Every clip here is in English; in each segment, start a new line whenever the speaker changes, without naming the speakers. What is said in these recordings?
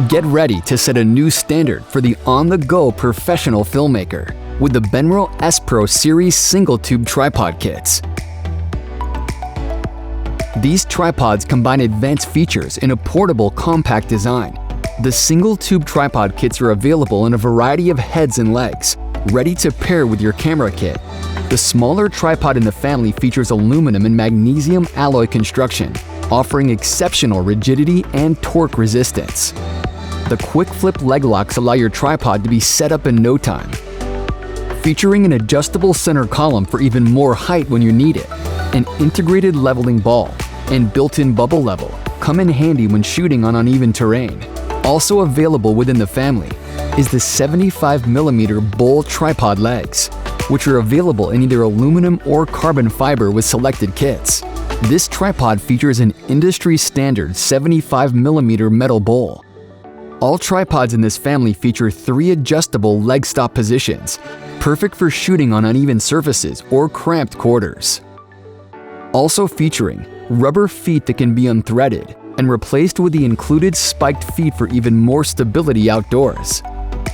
Get ready to set a new standard for the on-the-go professional filmmaker with the Benro S Pro Series single-tube tripod kits. These tripods combine advanced features in a portable, compact design. The single-tube tripod kits are available in a variety of heads and legs, ready to pair with your camera kit. The smaller tripod in the family features aluminum and magnesium alloy construction, offering exceptional rigidity and torque resistance. The quick flip leg locks allow your tripod to be set up in no time. Featuring an adjustable center column for even more height when you need it, an integrated leveling ball, and built-in bubble level come in handy when shooting on uneven terrain. Also available within the family is the 75mm bowl tripod legs, which are available in either aluminum or carbon fiber with selected kits. This tripod features an industry-standard 75mm metal bowl. All tripods in this family feature 3 adjustable leg stop positions, perfect for shooting on uneven surfaces or cramped quarters. Also featuring rubber feet that can be unthreaded and replaced with the included spiked feet for even more stability outdoors.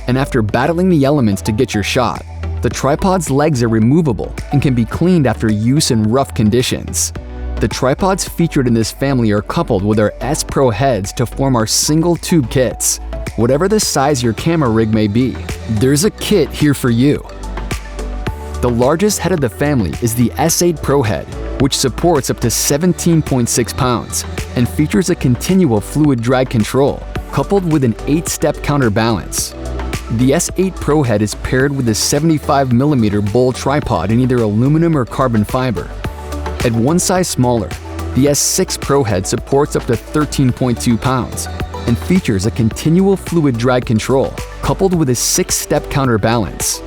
And after battling the elements to get your shot, the tripod's legs are removable and can be cleaned after use in rough conditions. The tripods featured in this family are coupled with our S Pro heads to form our single-tube kits. Whatever the size your camera rig may be, there's a kit here for you. The largest head of the family is the S8 Pro head, which supports up to 17.6 pounds and features a continual fluid drag control coupled with an 8-step counterbalance. The S8 Pro head is paired with a 75mm bowl tripod in either aluminum or carbon fiber. At one size smaller, the S6 Pro head supports up to 13.2 pounds and features a continual fluid drag control coupled with a 6-step counterbalance.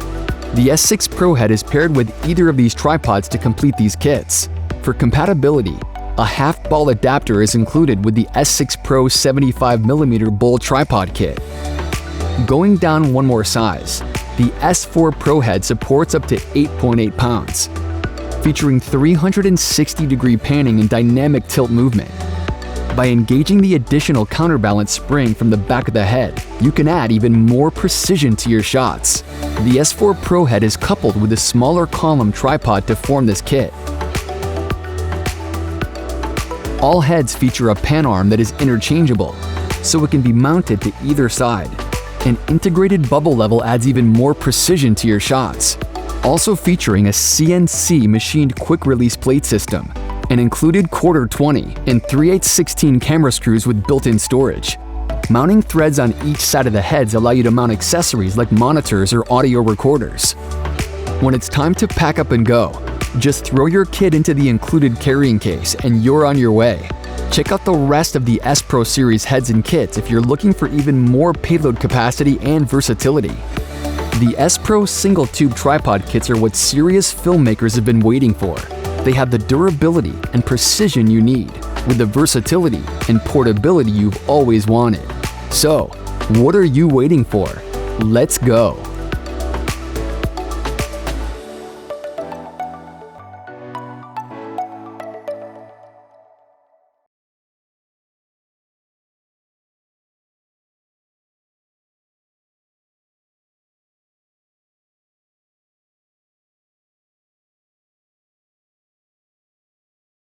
The S6 Pro head is paired with either of these tripods to complete these kits. For compatibility, a half-ball adapter is included with the S6 Pro 75mm bowl tripod kit. Going down one more size, the S4 Pro head supports up to 8.8 pounds, featuring 360-degree panning and dynamic tilt movement. By engaging the additional counterbalance spring from the back of the head, you can add even more precision to your shots. The S4 Pro head is coupled with a smaller column tripod to form this kit. All heads feature a pan arm that is interchangeable, so it can be mounted to either side. An integrated bubble level adds even more precision to your shots. Also featuring a CNC machined quick-release plate system, an included quarter 20 and 3/8-16 camera screws with built-in storage. Mounting threads on each side of the heads allow you to mount accessories like monitors or audio recorders. When it's time to pack up and go, just throw your kit into the included carrying case and you're on your way. Check out the rest of the S Pro Series heads and kits if you're looking for even more payload capacity and versatility. The S Pro single-tube tripod kits are what serious filmmakers have been waiting for. They have the durability and precision you need, with the versatility and portability you've always wanted. So, what are you waiting for? Let's go!